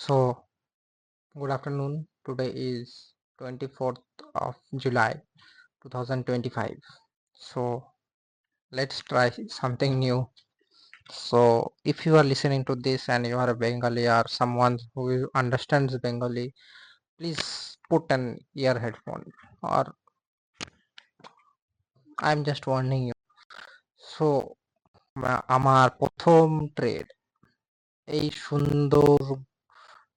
So, good afternoon. Today is 24th of July 2025. So, let's try something new. So, if you are listening to this and you are a Bengali or someone who understands Bengali, please put an ear headphone or I'm just warning you. So, আমার প্রথম trade এই সুন্দর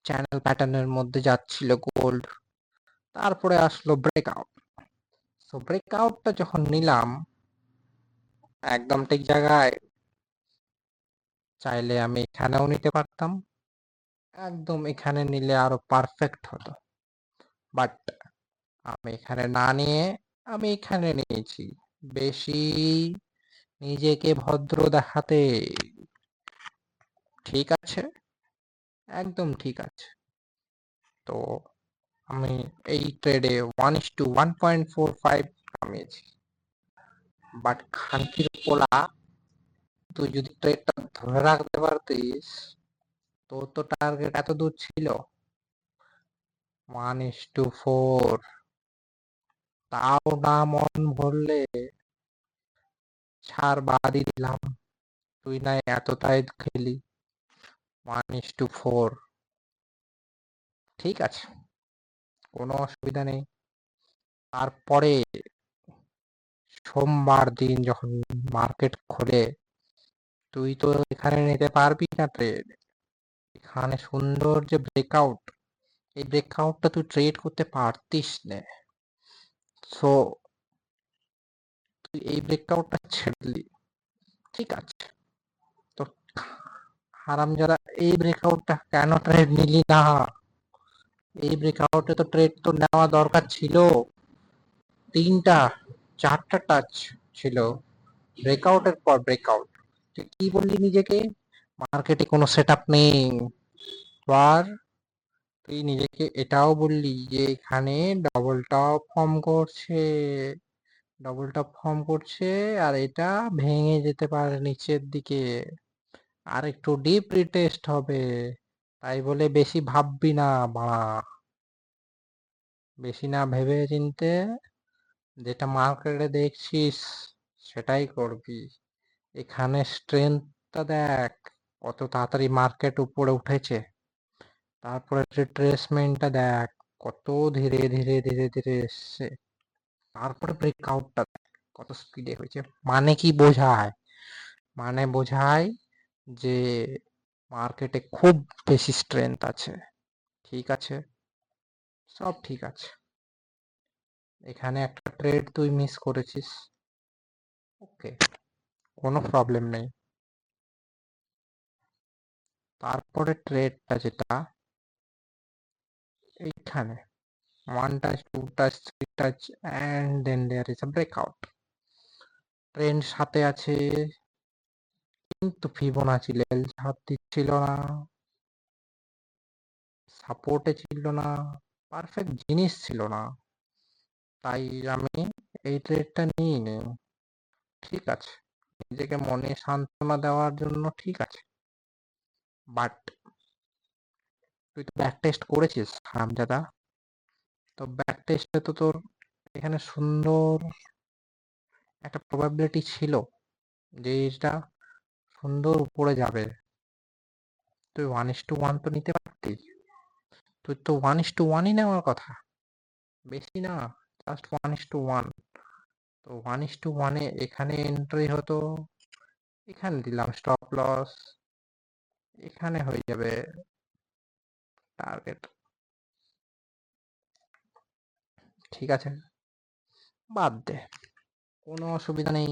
channel প্যাটার্নের মধ্যে যাচ্ছিল gold, তারপরে আসলো breakout. So ব্রেকআউটটা যখন নিলাম একদম ঠিক জায়গায়, চাইলে আমি এখানেও নিতে পারতাম, একদম এখানে নিলে আরো পারফেক্ট হতো, বাট আমি এখানে না নিয়ে আমি এখানে নিয়েছি বেশি নিজেকে ভদ্র দেখাতে। ঠিক আছে, একদম ঠিক আছে। তো আমি এই ট্রেডে 1:1.45 কামিয়েছি, বাট খানকির পোলা, তুই যদি ট্রেডটা ধরে রাখতে পারতিস, তোর তো টার্গেট এত দূর ছিল 1:4, তাও না মন ভরলে ছাড়, বাদই দিলাম। তুই না এতটাই খেলি 1:4, ঠিক আছে, কোনো অসুবিধা নেই। তারপরে সোমবার দিন যখন মার্কেট খোলে, তুই তো এখানে নিতে পারবি না ট্রেড। এখানে সুন্দর যে ব্রেকআউট, এই ব্রেকআউটটা তুই ট্রেড করতে পারতিস না। সো তুই এই ব্রেকআউটটা ছেড়লি, ঠিক আছে। তো হারামজাদা, এই ব্রেকআউটটা কেন ট্রেড নিলি না? এই ব্রেকআউটে তো ট্রেড তো নেওয়া দরকার ছিল। 3টা 4টা টাচ ছিল, ব্রেকআউটের পর ব্রেকআউট। তুই কি বললি নিজেকে? মার্কেটে কোনো সেটআপ নেই। আর তুই নিজেকে এটাও বললি যে এখানে ডবল টপ ফর্ম করছে, ডবল টপ ফর্ম করছে, আর এটা ভেঙে যেতে পারে নিচের দিকে, আর একটু ডিপ রিটেস্ট হবে। তাই বলে বেশি ভাববি না বাড়া, বেশি না ভেবে চিনতে যেটা মার্কেটে দেখছিস সেটাই করবি। এখানে স্ট্রেংথটা দেখ, কত তাড়াতাড়ি মার্কেট উপরে উঠেছে। তারপরে রিট্রেসমেন্টটা দেখ, কত ধীরে ধীরে ধীরে ধীরে এসছে। তারপরে ব্রেকআউটটা দেখ কত স্পিডে হয়েছে। মানে কি বোঝায়? মানে বোঝায় যে মার্কেটে খুব বেশি স্ট্রেংথ আছে। ঠিক আছে, সব ঠিক আছে। এখানে একটা ট্রেড তুই মিস করেছিস, ওকে, কোনো প্রবলেম নেই। তারপরে ট্রেডটা যেটা এইখানে 1 touch 2 touch 3 touch and then there is a breakout, trend সাথে আছে, কিন্তু ফিবোনাচি লেভেল ছাড় দিচ্ছিল না, সাপোর্টে ছিল না, পারফেক্ট জিনিস ছিল না। তাই আমি এই ট্রেডটা নিইনি। ঠিক আছে, নিজেকে মনে সান্ত্বনা দেওয়ার জন্য ঠিক আছে, বাট তুই তো ব্যাক টেস্ট করেছিস হারামজাদা। তো ব্যাক টেস্টে তো তোর এখানে সুন্দর একটা প্রবাবিলিটি ছিল যে এটা সুন্দর উপরে যাবে। তুই 1:1 তো নিতে পারতি, তুই তো 1:1ই নেওয়ার কথা, বেশি না, জাস্ট 1:1। তো 1:1-এ এখানে এন্ট্রি হতো, এখানে দিলাম স্টপ লস, এখানে হয়ে যাবে টার্গেট। ঠিক আছে, বাদ দে, কোনো অসুবিধা নেই,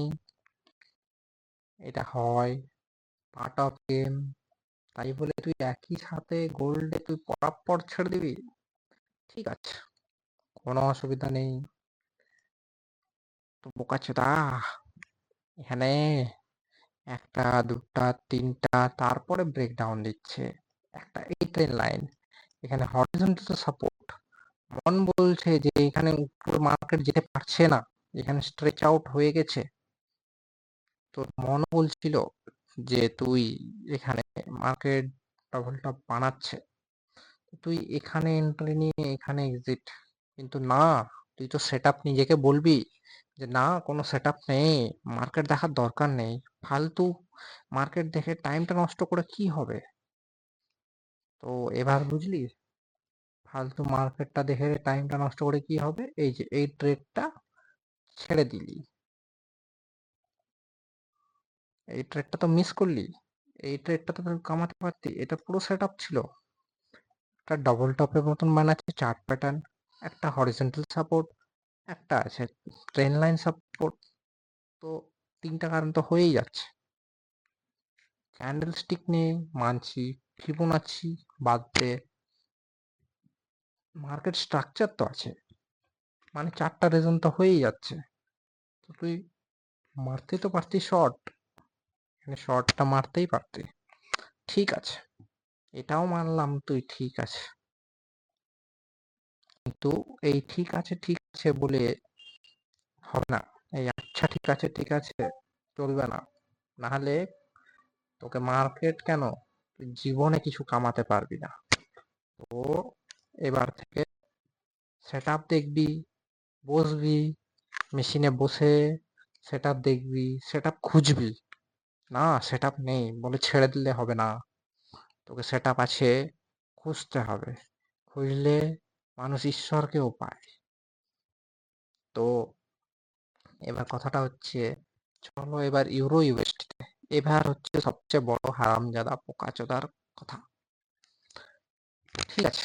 এটা হয়, পার্ট অফ গেম। তাই বলে তুই একই সাথে গোল্ডে তুই পরাপর ছেড়ে দিবি? ঠিক আছে, কোনো অসুবিধা নেই। তো বোকাচোদা, এখানে 1টা 2টা 3টা তারপরে ব্রেকডাউন দিচ্ছে, একটা এই ট্রেন লাইন, এখানে হরিজন্টাল সাপোর্ট। মন বলছে যে এখানে উপরে মার্কেট যেতে পারছে না, এখানে স্ট্রেচ আউট হয়ে গেছে। তোর মন বলছিল যে তুই এখানে মার্কেট ডবল টপ বানাচ্ছে, তুই এখানে এন্ট্রি নিয়ে এখানে এক্সিট, কিন্তু না, তুই তো সেট আপ নিজেকে বলবি যে না, কোনো সেট আপ নেই, মার্কেট দেখার দরকার নেই, ফালতু মার্কেট দেখে টাইমটা নষ্ট করে কি হবে। তো এবার বুঝলি, ফালতু মার্কেটটা দেখে টাইমটা নষ্ট করে কি হবে, এই যে এই ট্রেডটা ছেড়ে দিলি, এই ট্রেডটা তো মিস করলি, এই ট্রেডটা তো তুই কামাতে পারতি, এটা পুরো সেট আপ ছিল। একটা ডবল টপের মতন বানাচ্ছে চার্ট প্যাটার্ন, একটা হরিজন্টাল সাপোর্ট, একটা আছে ট্রেন লাইন সাপোর্ট, তো তিনটা কারণ তো হয়েই যাচ্ছে। ক্যান্ডেল স্টিক নেই মানছি, ফিবোনাচ্ছি বাদ দে, মার্কেট স্ট্রাকচার তো আছে, মানে চারটা রিজন তো হয়েই যাচ্ছে। তো তুই মারতে তো পারতি শর্ট, মানে শর্টটা মারতেই পারতি। ঠিক আছে, এটাও মানলাম তুই ঠিক আছে, কিন্তু এই ঠিক আছে বলে হবে না। এই আচ্ছা ঠিক আছে চলবে না, নাহলে তোকে মার্কেট কেন, তুই জীবনে কিছু কামাতে পারবি না। তো এবার থেকে সেট আপ দেখবি, বসবি মেশিনে বসে, সেট আপ দেখবি, সেট আপ খুঁজবি। না সেট আপ নেই বলে ছেড়ে দিলে হবে না, তোকে সেট আপ আছে, খুঁজতে হবে, খুঁজলে মানুষ ঈশ্বরকেও পায়। তো এবার কথাটা হচ্ছে, চলো এবার ইউরো ইউএসডিতে, এবার হচ্ছে সবচেয়ে বড় হারামজাদা পোকাচোদার কথা। ঠিক আছে,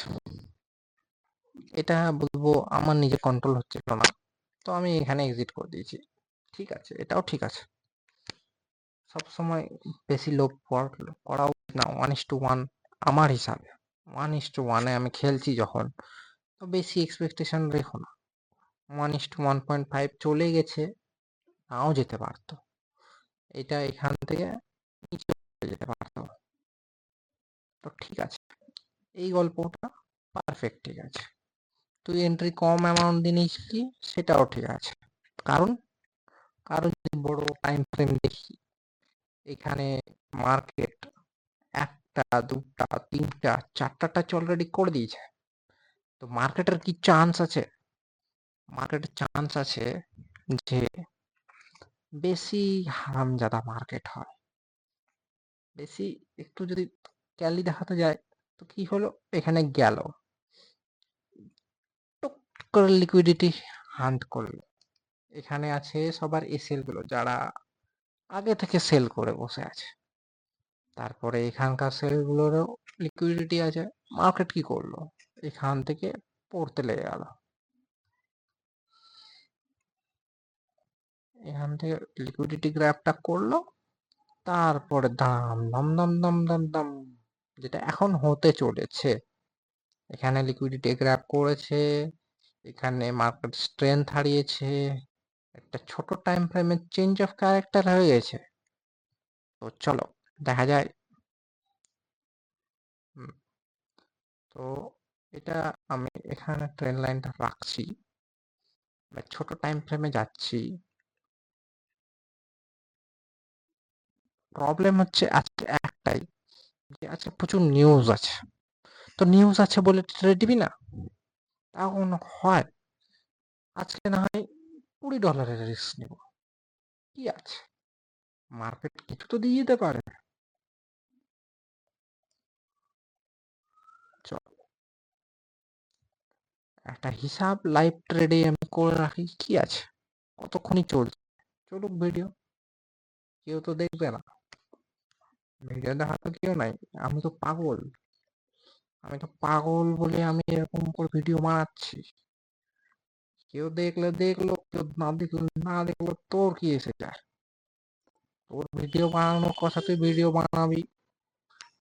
এটা বলবো আমার নিজে কন্ট্রোল হচ্ছিল না, তো আমি এখানে এক্সিট করে দিয়েছি। ঠিক আছে, এটাও ঠিক আছে, সবসময় বেশি লোভ করা উচিত না, 1:1 আমার হিসাবে। 1:1 আমি খেলছি যখন, তো বেশি এক্সপেকটেশন রেখো না। 1:1.5 চলে গেছে, নাও যেতে পারতো, এটা এখান থেকে নিচে যেতে পারতো। তো ঠিক আছে, এই গল্পটা পারফেক্ট ঠিক আছে। তুই এন্ট্রি কম অ্যামাউন্ট দিয়ে নিয়েছিলি, সেটাও ঠিক আছে। কারণ কারণ যদি বড় টাইম ফ্রেম দেখি, এখানে মার্কেট একটা দুটা তিনটা চারটা টাচ অলরেডি করে দিয়েছে। তো মার্কেটের কি চান্স আছে, মার্কেটের চান্স আছে যে বেশি হারামজাদা মার্কেট হয়, বেশি একটু যদি ক্যালি দেখাতে যায়, তো কি হলো, এখানে গেল টুক করে লিকুইডিটি হান্ট করলো, এখানে আছে সবার এসএল গুলো যারা আগে থেকে সেল করে বসে আছে, তারপরে এখানকার সেল গুলোরও লিকুইডিটি আছে। মার্কেট কি করলো, এখান থেকে পড়তে লেগে গেল, এখান থেকে লিকুইডিটি গ্র্যাবটা করলো, তারপরে দাম দাম দাম দাম দাম দাম, যেটা এখন হতে চলেছে, এখানে লিকুইডিটি গ্র্যাব করেছে, এখানে মার্কেট স্ট্রেংথ হারিয়েছে, একটা ছোট টাইম ফ্রেমের চেঞ্জ অফ ক্যারেক্টার হয়ে গেছে। তো চলো দেখা যায়। হুম, তো এটা আমি এখানে ট্রেন লাইনটা রাখছি, ছোট টাইম ফ্রেমে যাচ্ছি। প্রবলেম হচ্ছে আজকে একটাই, যে আজকে প্রচুর নিউজ আছে, তো নিউজ আছে বলে ট্রেড দিবি না, তা কোনো হয়? আজকে না হয় $20 রিস্ক নিব, কি আছে, মার্কেট কিছু তো দিয়ে দিতে পারে। চল একটা হিসাব লাইভ ট্রেডে আমি করে রাখি, কি আছে, কতক্ষণই চলছে, চলুক ভিডিও, কেউ তো দেখবে না, ভিডিও দেখার তো কেউ নাই, আমি তো পাগল, আমি তো পাগল বলে আমি এরকম করে ভিডিও বানাচ্ছি। কেউ দেখলে দেখলো, কেউ না দেখলো না দেখলো, তোর কি এসে যায়, তোর ভিডিও বানানোর কথা, তুই ভিডিও বানাবি,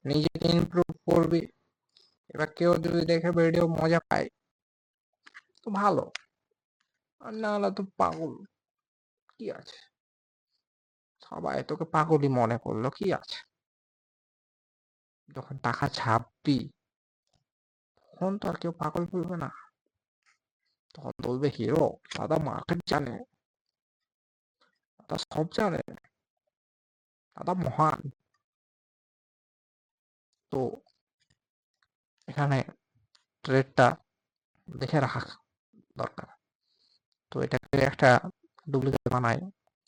নিজেকে ইমপ্রুভ করবি, এবার কেউ যদি দেখে ভিডিও মজা পায় তো ভালো, আর না হলে তো পাগল, কি আছে, সবাই তোকে পাগলই মনে করলো, কি আছে, যখন টাকা ছাপবি তখন তো আর কেউ পাগল বলবে না, তখন বলবে হিরো, দাদা মার্কেট জানে, দাদা সব জানে, দাদা মহান। তো এখানে ট্রেডটা দেখে রাখা দরকার। তো এটাকে একটা ডুপ্লিকেট বানাই,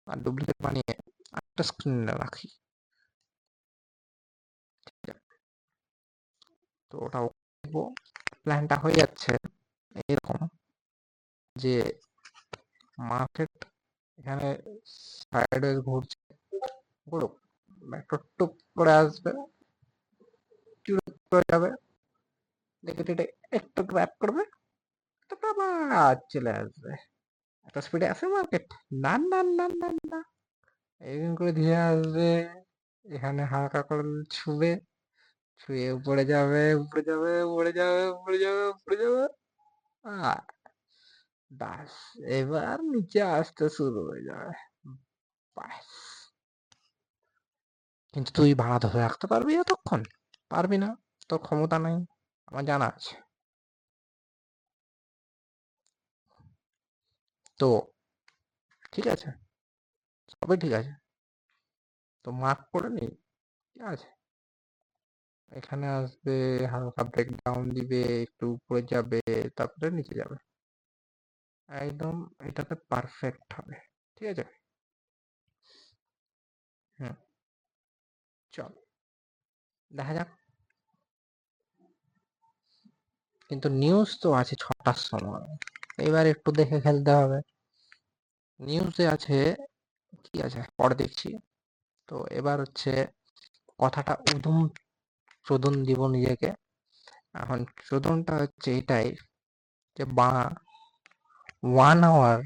আর ডুপ্লিকেট বানিয়ে একটা স্ক্রিনে রাখি। তো ওটাও দেখবো। প্ল্যানটা হয়ে যাচ্ছে এরকম যে মার্কেট এখানে সাইডওয়েজ ঘুরছে, ঘুরুক, একটা টুপ করে আসবে, চুপ করে যাবে, দেখে টেটে একটু গ্র্যাপ করবে, তারপর আবার চলে আসবে। এত স্পিডে আসে মার্কেট? না না না না না, এরকম করে ধীরে আসবে, এখানে হালকা করে ছুবে, ছুঁয়ে উপরে যাবে, উপরে যাবে, উপরে যাবে, উপরে যাবে, উপরে যাবে, আর ব্যাস এবার নিচে আসতে শুরু হয়ে যাবে। ব্যাস। কিন্তু তুই ভাড়া ধরে রাখতে পারবি এতক্ষণ? পারবি না, তোর ক্ষমতা নাই, আমার জানা আছে। তো ঠিক আছে, সবই ঠিক আছে, তো মার্ক করে নি, ঠিক আছে। এখানে আসবে, হালকা ব্রেক ডাউন দিবে, একটু উপরে যাবে, তারপরে নিচে যাবে, একদম এটাতে পারফেক্ট হবে, ঠিক আছে। হুম, চল দেখা যাক। কিন্তু নিউজ তো আছে 6টার সময়, এবার একটু দেখে খেলতে হবে। নিউজে আছে, কি আছে পরে দেখছি। তো এবার হচ্ছে কথাটা উদম চোদন দিব নিজেকে। এখন চোদনটা হচ্ছে এটাই যে 1 hour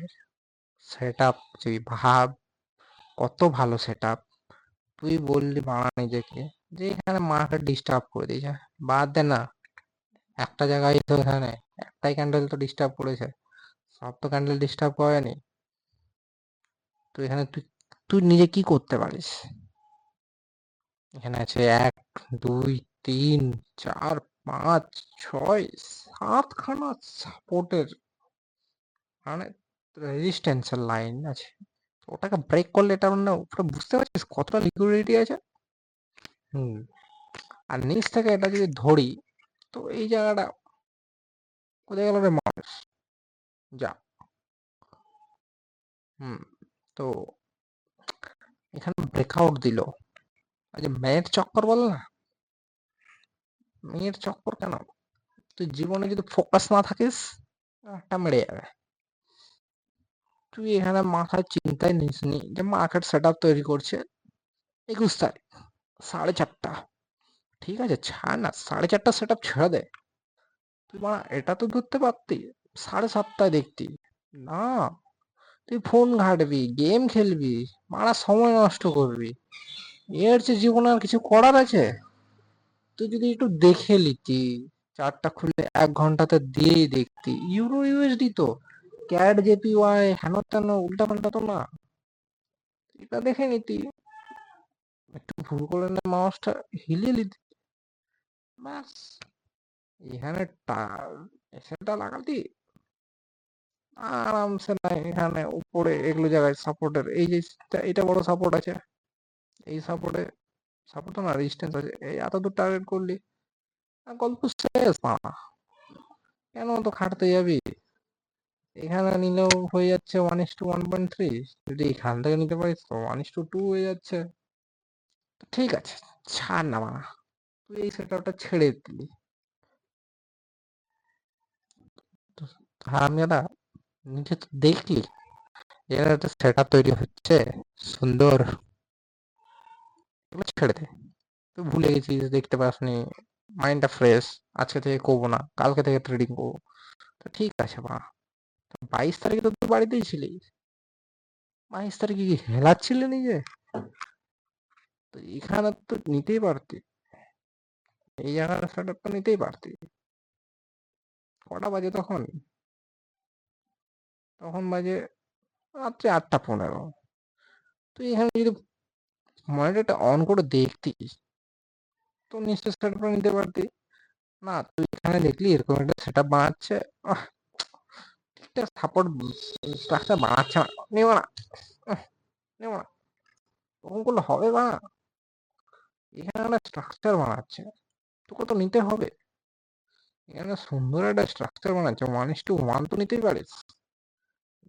সেট আপ, তুই ভাব কত ভালো সেট আপ। তুই বললি নিজেকে যে এখানে মাকে ডিস্টার্ব করে দিয়েছে, বাদ দে না, একটা জায়গায় তো এখানে একটাই ক্যান্ডেল তো ডিস্টার্ব করেছে, সব তো ক্যান্ডেল ডিস্টার্ব করেনি। তুই এখানে তুই তুই নিজে কি করতে পারিস? এখানে আছে 1 2 3 4 5 6 7খানা সাপোর্টের, মানে রেজিস্ট্যান্সের লাইন আছে। ওটাকে ব্রেক করলে এটা মানে উপরে বুঝতে পারছিস কতটা লিকুইডিটি আছে। হুম, আর নিচ থেকে এটা যদি ধরি, তো এই জায়গাটা কোথায় গেল রে মানুষ, যা। হুম, তো এখানে ব্রেকআউট দিল, এই যে মেয়ের চক্কর বল না, মেয়ের চক্কর কেন? তুই জীবনে যদি ফোকাস না থাকিস, একটা মেরে যাবে। তুই এখানে মাথায় চিন্তায় নিস নি যে মার্কেট সেট আপ তৈরি করছে 21 তারিখ 4:30, ঠিক আছে, ছাড় না, 4:30 সেট আপ ছেড়ে দে। তুই মারা এটা তো ধরতে পারতি, 7:30টায় দেখতি। না, তুই ফোন ঘাঁটবি, গেম খেলবি, মারা সময় নষ্ট করবি, এর চেয়ে জীবনে আর কিছু করার আছে? তুই যদি একটু দেখে নিতি, চারটা খুলে 1 ঘন্টাতে দিয়েই দেখতি, ইউরো ইউএসডি তো, ক্যাড জেপিওয়াই হেন তেন উল্টা পাল্টা তো না, এটা দেখে নিতি, একটু ভুল করে না মাউসটা হিলিয়ে নিতি, ব্যাস। এখানে সেটা লাগাতি আরামসে, না এখানে উপরে এগুলো জায়গায় সাপোর্টের এই যে এটা বড় সাপোর্ট আছে, এই সাপোর্টে, সাপোর্ট না রেজিস্ট্যান্স আছে, এই এত দূর টার্গেট করলি, আর গল্প শেষ মামা। কেন তো খাটতে যাবি? এখানে নিলেও হয়ে যাচ্ছে 1:1.3, যদি এখান থেকে নিতে পারিস তো 1:2 হয়ে যাচ্ছে। তো ঠিক আছে, ছাড় না মামা, তুই এই সেটআপটা ছেড়ে দিলি। তো হারামজাদা, নিজে তো দেখলি এর একটা সেট আপ তৈরি হচ্ছে সুন্দর, এগুলো ছেড়ে দে। তুই ভুলে গেছিস, দেখতে পাসনি, মাইন্ডটা ফ্রেশ, আজকে থেকে করবো না, কালকে থেকে ট্রেডিং করবো। তো ঠিক আছে মা, 22 তারিখে তো তুই বাড়িতেই ছিলি, 22 তারিখে কি হেলাচ্ছিলি নিজে? তো এখানে তো নিতেই পারতি, এই জায়গার সেট আপ তো নিতেই পারতি। কটা বাজে তখন? তখন বাজে রাত্রে 8:15। তুই এখানে যদি মনিটরটা অন করে দেখতিস, তো নিশ্চয় সেট আপটা নিতে পারতি। না, তুই এখানে দেখলি এরকম একটা সেট আপ বানাচ্ছে, ঠিকঠাক সাপোর্ট স্ট্রাকচার বানাচ্ছে না, নেবো না, নেবো না, তখন করলে হবে বা? এখানে একটা স্ট্রাকচার বানাচ্ছে, তোকে তো নিতে হবে। এখানে সুন্দর একটা স্ট্রাকচার বানাচ্ছে, 1:1 তো নিতেই পারিস,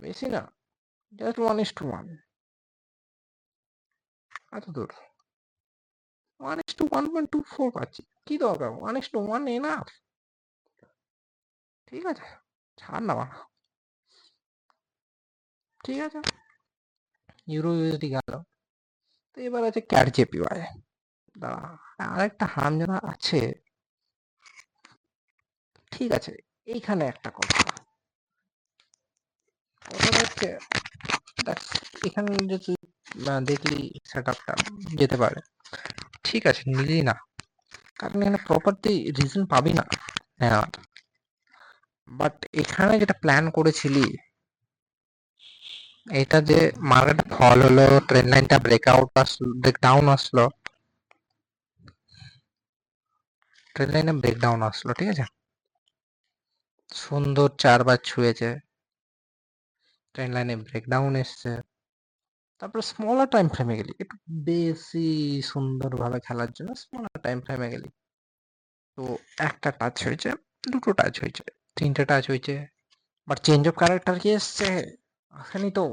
বেশি না, জাস্ট 1:1। এত দূর 1:1.24 পাচ্ছি, কি দরকার, 1:1 এনাফ। ঠিক আছে, ছাড় না বাড়া। ঠিক আছে, ইউরো ইউএসডি গেল, তো এবার আছে ক্যাট জেপিওয়াই। দাঁড়া, আরেকটা হারামজাদা আছে। ঠিক আছে, এইখানে একটা কথা, কথাটা হচ্ছে দেখ, এখানে যে তুই দেখলি সেট আপটা যেতে পারে, ঠিক আছে, নিলি না, কারণ এখানে প্রপার তুই রিজন পাবি না নেওয়ার। বাট এখানে যেটা প্ল্যান করেছিলি, এটা যে মার্কেট ফল হলো, ট্রেন লাইনটা ব্রেকআউট আসলো, ব্রেকডাউন আসলো, ট্রেন লাইনে ব্রেকডাউন আসলো, ঠিক আছে, সুন্দর 4 বার ছুঁয়েছে, ট্রেন লাইনে ব্রেকডাউন এসছে, তারপরে স্মলার টাইম ফ্রেমে গেলি, একটু বেশি সুন্দরভাবে খেলার জন্য স্মলার টাইম ফ্রেমে গেলি, তো একটা টাচ হয়েছে, দুটো টাচ হয়েছে, তিনটে টাচ হয়েছে, বাট চেঞ্জ অফ ক্যারেক্টার কি এসছে, আসেনি তো।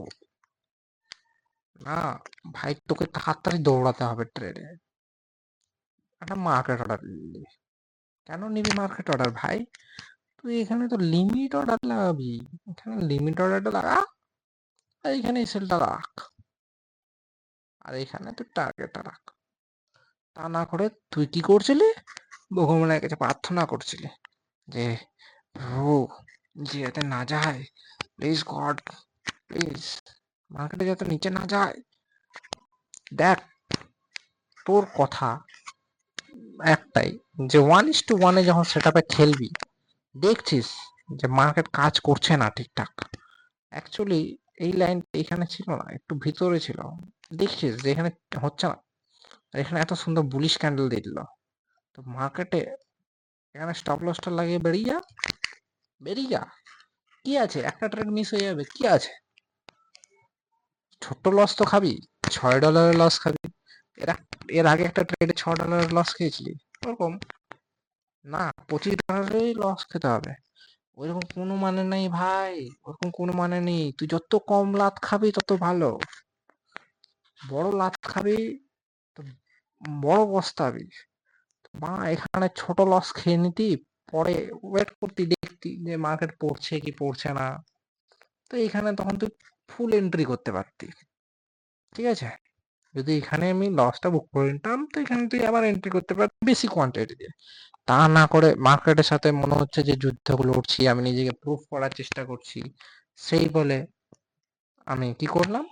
না ভাই, তোকে তাড়াতাড়ি দৌড়াতে হবে ট্রেডে, একটা মার্কেট অর্ডার নিলি। কেন নিবি মার্কেট অর্ডার ভাই? তুই এখানে তো লিমিট অর্ডার লাগাবি, এখানে লিমিট অর্ডারটা লাগা, আর এইখানে সেলটা রাখ, আর এখানে তুই টার্গেটটা রাখ। তা না করে তুই কি করছিলি, ভগবানের কাছে প্রার্থনা করছিলি যে প্রভু, যে যাতে না যায়, প্লিজ গড, প্লিজ মার্কেটে যাতে নিচে না যায়। দেখ, তোর কথা একটাই, যে 1:1 যখন সেট আপে খেলবি, দেখছিস যে মার্কেট কাজ করছে না ঠিকঠাক, অ্যাকচুয়ালি এই লাইন এখানে ছিল না, একটু ভিতরে ছিল, দেখছিস যে এখানে হচ্ছে না, আর এখানে এত সুন্দর বুলিশ ক্যান্ডেল দিয়ে দিল, তো মার্কেটে এখানে স্টপ লসটা লাগিয়ে বেরিয়ে যা, বেরিয়ে যা, কি আছে, একটা ট্রেড মিস হয়ে যাবে, কি আছে, ছোট্ট লস তো খাবি, $6 লস খাবি। এর এর আগে একটা ট্রেডে $6 লস খেয়েছিলি ওরকম, না $25 লস খেতে হবে, ওইরকম কোনো মানে নেই ভাই, ওরকম কোনো মানে নেই, তুই যত কম লাত খাবি তত ভালো, বড় লাত খাবি তো বড় পস্তাবি। বা এখানে ছোট লস খেয়ে নিতি, পরে ওয়েট করতি, দেখতি যে মার্কেট পড়ছে কি পড়ছে না, তো এখানে তখন তুই ফুল এন্ট্রি করতে পারতি, ঠিক আছে, যদি এখানে আমি লসটা বুক করে নিতাম, তো এখানে তুই আবার এন্ট্রি করতে পারতি বেশি কোয়ান্টিটি দিয়ে। তা না করে মার্কেটের সাথে মনে হচ্ছে যে যুদ্ধ লড়ছি, আমি নিজেকে প্রুফ করার চেষ্টা করছি, সেই বলে আমি কি করলাম,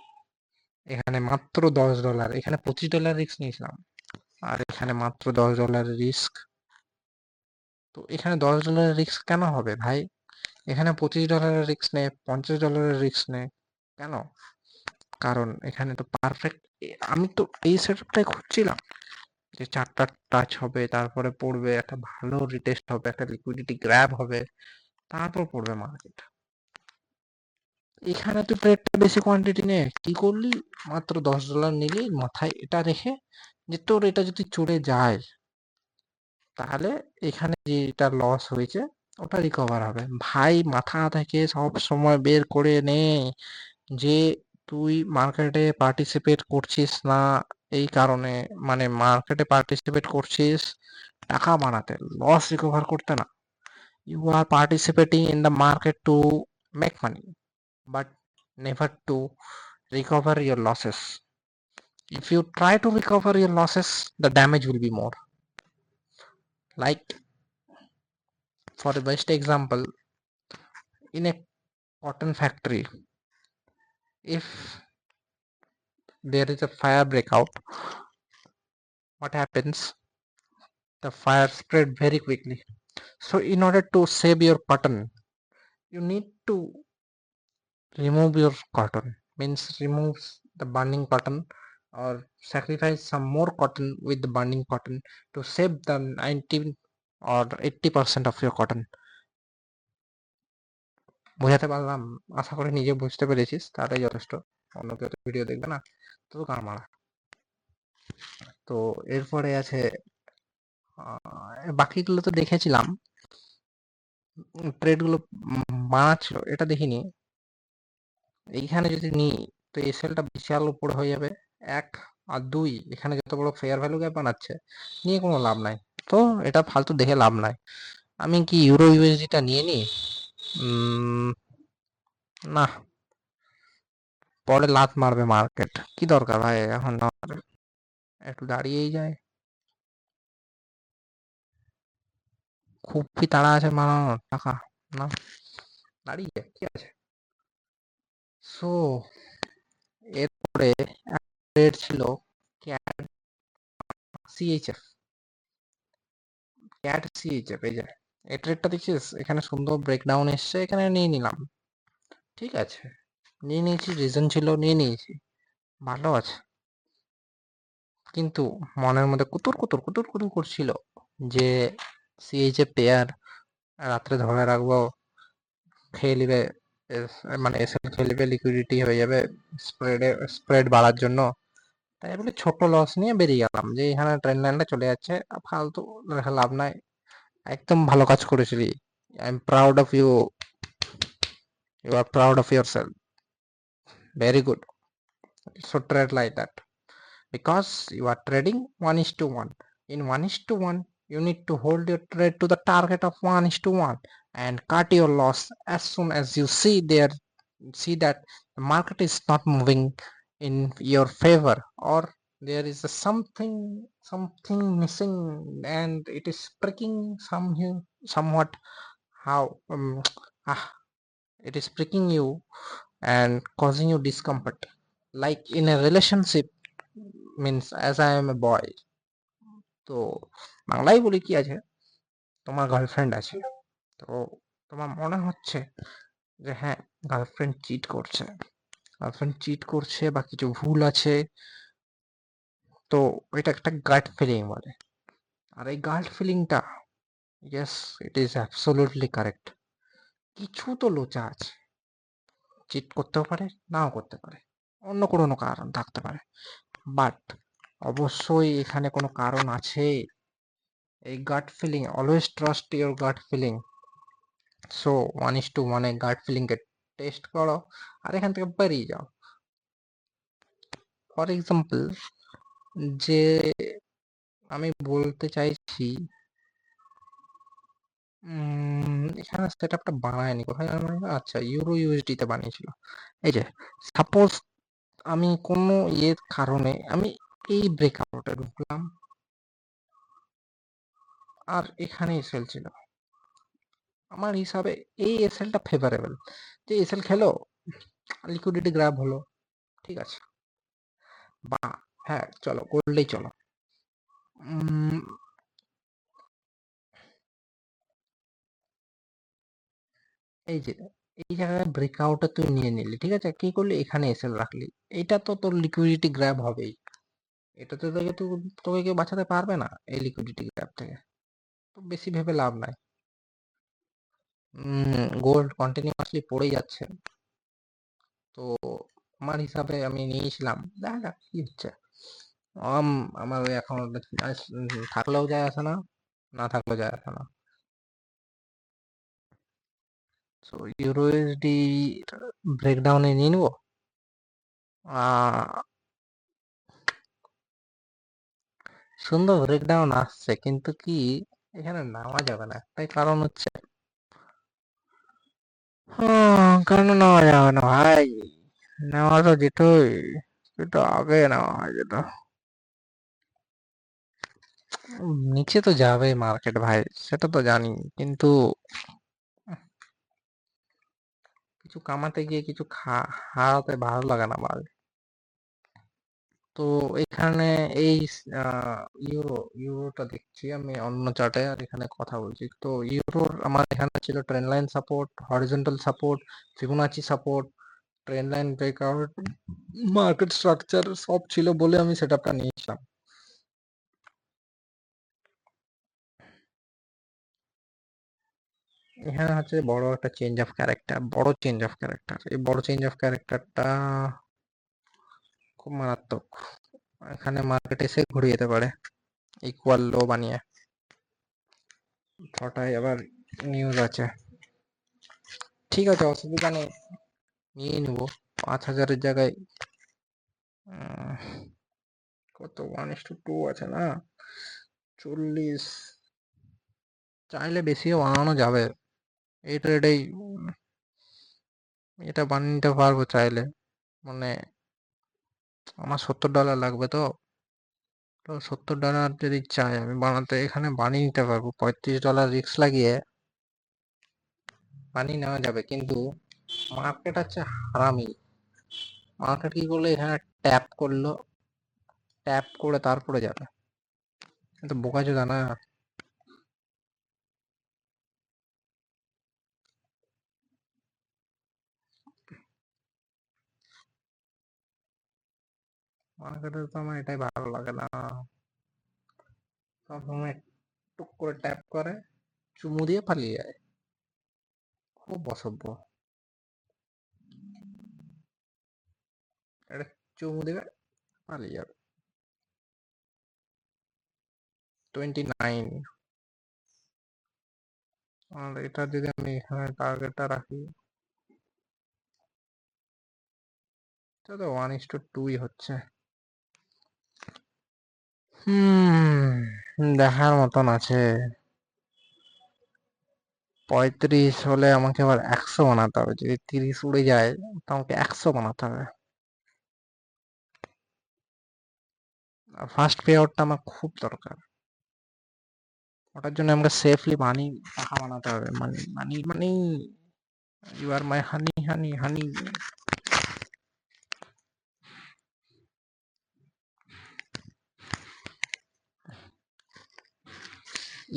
এখানে মাত্র $10, এখানে $25 রিস্ক নিয়েছিলাম, আর এখানে মাত্র $10 রিস্ক। তো এখানে $10 রিস্ক কেন হবে ভাই, এখানে $25 রিস্ক নে, $50 রিস্ক নে, কেন? কারণ এখানে তো পারফেক্ট, আমি তো এই সেটআপটাই খুঁজছিলাম, যে 4টা টাচ হবে, তারপরে পড়বে, একটা ভালো রিটেস্ট হবে, একটা লিকুইডিটি গ্র্যাব হবে, তারপর পড়বে মার্কেট। এখানে তুই ট্রেডটা বেশি কোয়ান্টিটি নে, কি করলি, মাত্র $10 নিলি, মাথায় এটা রেখে যে তোর এটা যদি চড়ে যায়, তাহলে এখানে যেটা লস হয়েছে ওটা রিকভার হবে। ভাই মাথা থেকে সব সময় বের করে নে যে তুই মার্কেটে পার্টিসিপেট করছিস না, এই কারণে, মানে মার্কেটে পার্টিসিপেট করছিস টাকা বানাতে, লস রিকভার করতে না। You are participating in the market to make money, but never to recover your losses. If you try to recover your losses, the damage will be more. Like, for the best example, in a cotton factory, if there is a fire breakout, what happens, the fire spread very quickly. So in order to save your cotton, you need to remove your cotton, means remove the burning cotton, or sacrifice some more cotton with the burning cotton to save the 90 or 80% of your cotton. বোঝাতে পারলাম? আশা করি নিজে বুঝতে পেরেছিস, তাহলেই যথেষ্ট, অন্য কেউ তো ভিডিও দেখবে না, তো গান মারা। তো এরপরে আছে বাকিগুলো তো দেখেছিলাম, ট্রেডগুলো বানাচ্ছিল এটা দেখিনি। এইখানে যদি নিই তো এই সেলটা বিশাল উপরে হয়ে যাবে, এক। আর দুই, এখানে যত বড় ফেয়ার ভ্যালু গ্যাপ বানাচ্ছে, নিয়ে কোনো লাভ নাই। তো এটা ফালতু দেখে লাভ নাই। আমি কি ইউরো ইউএসডিটা নিয়ে নিই? না, পরে লাত মারবে মার্কেট, কি দরকার ভাই এখন নেওয়ার? একটু দাঁড়িয়েই যায়। খুব কি তাড়া আছে মারানোর টাকা? না, দাঁড়িয়ে কি আছে। সো এরপরে ট্রেড ছিল ক্যাট সিএইচএফ। ক্যাট সিএইচএফ, এই যে এই ট্রেডটা দেখছিস, এখানে সুন্দর ব্রেকডাউন এসছে, এখানে নিয়ে নিলাম। ঠিক আছে, নিয়ে নিয়েছি, রিজন ছিল নিয়ে নিয়েছি, ভালো আছে। কিন্তু মনের মধ্যে কুতুর কুতুর কুতুর কুতুর করছিল যে সিএইচএফ পেয়ার রাত্রে ধরে রাখবো, খেয়ে নিবে, মানে এসএল খেয়ে নিবে, লিকুইডিটি হয়ে যাবে স্প্রেড বাড়ার জন্য। তাই বলে ছোট লস নিয়ে বেরিয়ে গেলাম যে এখানে ট্রেন লাইনটা চলে যাচ্ছে, ফালতু রেখে লাভ নাই। একদম ভালো কাজ করেছিলি, I am proud of you, you are proud of yourself, very good. So trade like that, because you are trading 1:1. In 1:1, you need to hold your trade to the target of 1:1 and cut your loss as soon as you see that the market is not moving in your favor, or there is a something missing and it is pricking somewhat, how ah, it is pricking you and causing you discomfort, like in a relationship, means as I am a boy, তো বাংলায় বলি কি আছে, তোমার girlfriend আছে, তো তোমার মনে হচ্ছে যে হ্যাঁ, গার্লফ্রেন্ড চিট করছে বা কিছু ভুল আছে, তো এটা একটা গাট ফিলিং বলে। আর এই গাট ফিলিংটা, yes, it is absolutely correct, কিছু তো লোচা আছে, চিট করতেও পারে, নাও করতে পারে, অন্য কোনো কারণ থাকতে পারে, বাট অবশ্যই এখানে কোনো কারণ আছে। এই gut feeling, always trust your gut feeling. So 1:1 gut ফিলিংকে টেস্ট করো আর এখান থেকে বেরিয়ে যাও। ফর এক্সাম্পল, যে আমি বলতে চাইছি, এখানে সেট আপটা বানায়নি কোথায়, আচ্ছা ইউরো ইউএসডি তে বানিয়েছিল। এই যে সাপোজ আমি কোনো ইয়ের কারণে আমি এই ব্রেকআউটে ঢুকলাম, আর এখানে এসএল ছিল, আমার হিসাবে এই এসএলটা ফেভারেবল, যে এসএল খেলো, লিকুইডিটি গ্র্যাব হলো, ঠিক আছে। বা হ্যাঁ, চলো করলেই চলো, এই যে এই জায়গায় ব্রেকআউটে তুই নিয়ে নিলি, ঠিক আছে, কি করলি, এখানে এসএল রাখলি, এটা তো তোর লিকুইডিটি গ্র্যাব হবেই, এটা তো তোকে কেউ বাঁচাতে পারবে না এই লিকুইডিটি গ্র্যাব থেকে, তো বেশি ভেবে লাভ নাই। গোল্ড কন্টিনিউয়াসলি পড়েই যাচ্ছে, তো আমার হিসাবে আমি নিয়েছিলাম, দেখা যাক কি হচ্ছে। আমার ওই এখন থাকলেও যায় আসে না, না থাকলেও যায় আসে না। সো ইউরোএসডি ব্রেকডাউনে নিয়ে নিবো। সুন্দর ব্রেকডাউন আসছে, কিন্তু কি এখানে নামা যাবে না, একটাই কারণ হচ্ছে, কেন নেওয়া যাবে না ভাই, নেওয়া তো যেতই, কিন্তু আগে নেওয়া হয় যেত। নিচে তো যাবে মার্কেট ভাই, সেটা তো জানি, কিন্তু কিছু কামাতে গিয়ে কিছু হারাতে ভালো লাগে না ভাই। তো এখানে এই ইউরোটা দেখছি আমি অন্য চার্টে, আর এখানে কথা বলছি, তো ইউরোর আমার এখানে ছিল train line support, horizontal support, Fibonacci support, train line breakout, market structure সব ছিল বলে আমি সেটআপটা নিয়েছিলাম। এখানে হচ্ছে বড় একটা চেঞ্জ অফ ক্যারেক্টার, এই বড় চেঞ্জ অফ ক্যারেক্টারটা খুব মারাত্মক, এখানে মার্কেট এসে ঘুরিয়ে যেতে পারে ইকুয়াল লো বানিয়ে, ছটায় আবার নিউজ আছে। ঠিক আছে, অসুবিধা নেই, নিয়ে নেবো। 5,000-এর জায়গায় কত 1:2 আছে না, 40। চাইলে বেশিও বানানো যাবে এই ট্রেডেই, এটা বানিয়ে নিতে পারবো চাইলে। মানে আমার $70 লাগবে, তো তো $70 যদি চাই আমি বানাতে, এখানে বানিয়ে নিতে পারবো। $35 রিস্ক লাগিয়ে বানিয়ে নেওয়া যাবে, কিন্তু মার্কেট হচ্ছে হারামি। মার্কেট কি করলো, এখানে ট্যাপ করলো, ট্যাপ করে তারপরে যাবে। কিন্তু বোকাচোদা না। মার্কেটে তো আমার এটাই ভালো লাগে না, সবসময় টুক করে ট্যাপ করে চুমু দিয়ে পালিয়ে যায়, খুব অসভ্য। এটা চুমু দেবে, পালিয়ে যাবে। 29। আর এটা যদি আমি এখানে টার্গেটটা রাখি, এটা তো 1:2 হচ্ছে। দেখার মতন আছে। 35 হলে আমাকে আবার 100 বানাতে হবে। যদি 30 উড়ে যায় তো আমাকে 100 বানাতে হবে। আর ফার্স্ট পে আউটটা আমার খুব দরকার। ওটার জন্য আমাকে সেফলি মানি, টাকা বানাতে হবে। Money money money, you are my honey honey honey.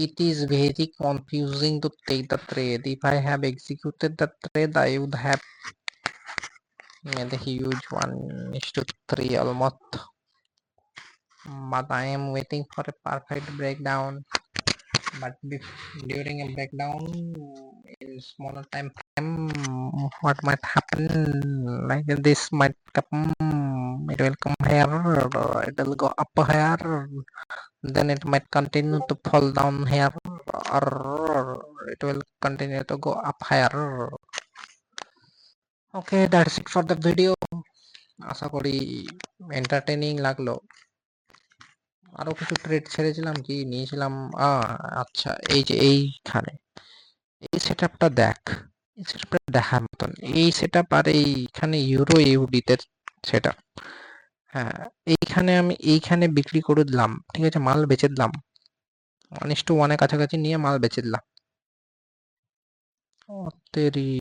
It is very confusing to take the trade. If I have executed the trade, I would have made a huge 1:3 almost. But I am waiting for a perfect breakdown. But during a breakdown in smaller time frame, what might happen? Like this might come, it will come here, it will go up here, then it might continue to fall down here, or it will continue to go up higher. Okay, that's it for the video. আশা করি entertaining লাগলো। আরো কিছু trade ছেড়েছিলাম, কি নিয়েছিলাম, আচ্ছা এই যে এইখানে এই সেটআপটা দেখ, এই সেটআপটা দেখার মতন। এই সেটআপ আর এইখানে ইউরো ইউডিতে সেটআপ। হ্যাঁ, এইখানে আমি এইখানে বিক্রি করে দিলাম, ঠিক আছে, মাল বেচে দিলাম, 1:1 এর কাছাকাছি নিয়ে মাল বেচে দিলাম। ও তেরি,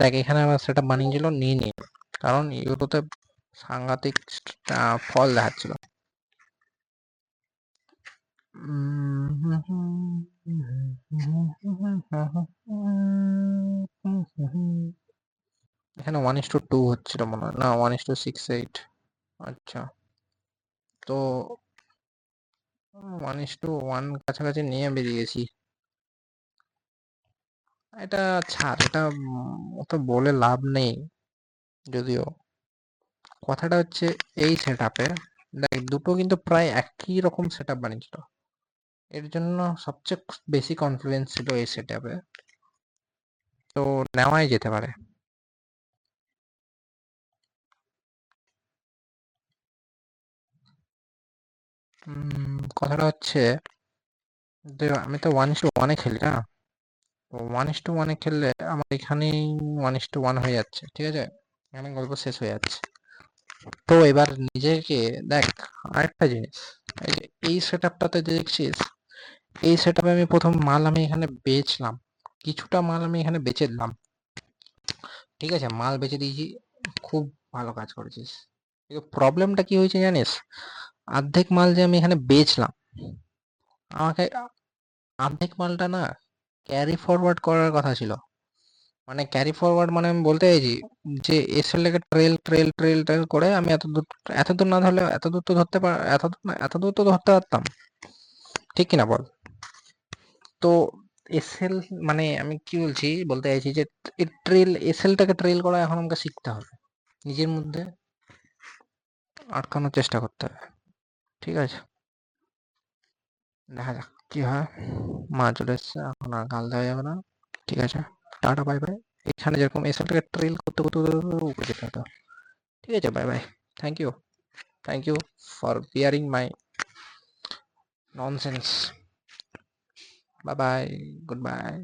দেখ এখানে আমার সেটআপ বানিয়েছিল, নিয়ে নি, কারণ ইউরোতে সাংঘাতিক ফল দেখাচ্ছিল। এখানে 1:2 হচ্ছিল মনে হয়, না 1:68। আচ্ছা, তো 1:1 কাছাকাছি নিয়ে বেরিয়েছি। এটা ছাড়, এটা অত বলে লাভ নেই। যদিও কথাটা হচ্ছে এই সেটআপে দেখ, দুটো কিন্তু প্রায় একই রকম সেটআপ বানিয়েছিল, এর জন্য সবচেয়ে বেশি কনফিডেন্স ছিল এই সেটআপে, তো নেওয়াই যেতে পারে। কথাটা হচ্ছে যে আমি তো 1:1 খেলি না, তো 1:1 খেললে আমার এখানেই 1:1 হয়ে যাচ্ছে, ঠিক আছে, এখানে গল্প শেষ হয়ে যাচ্ছে। তো এবার নিজেকে দেখ, আরেকটা জিনিস, এই যে এই সেটআপটাতে দেখছিস, এই সেটআপে আমি প্রথম মাল আমি এখানে বেচলাম, কিছুটা মাল আমি এখানে বেচে দিলাম, ঠিক আছে, মাল বেচে দিয়েছি, খুব ভালো কাজ করেছিস। কিন্তু প্রবলেমটা কি হয়েছে জানিস, অর্ধেক মাল যে আমি এখানে বেচলাম, আমাকে অর্ধেক মালটা না ক্যারি ফরওয়ার্ড করার কথা ছিল। মানে ক্যারি ফরওয়ার্ড মানে আমি বলতে চাইছি যে এসএল লেগে ট্রেল ট্রেল ট্রেল ট্রেল করে আমি এত দূর না ধরলে, এত দূর তো ধরতে পার, এত দূর না, এত দূর তো ধরতে পারতাম, ঠিক কিনা বল। তো এসএল মানে আমি কি বলছি, বলতে চাইছি যে ট্রেল, এসএলটাকে ট্রেল করা এখন আমাকে শিখতে হবে, নিজের মধ্যে আটকানোর চেষ্টা করতে হবে, ঠিক আছে। দেখা যাক কি হয়। মা চলে এসছে, এখন আর গাল দেওয়া যাবে না। ঠিক আছে, টাটা, বাই বাই। এখানে যেরকম এসএলটাকে ট্রেল করতে করতে করতে করতে উপরে যেতে হতো। ঠিক আছে, bye bye. Thank you, thank you for bearing my nonsense. Bye bye, good by.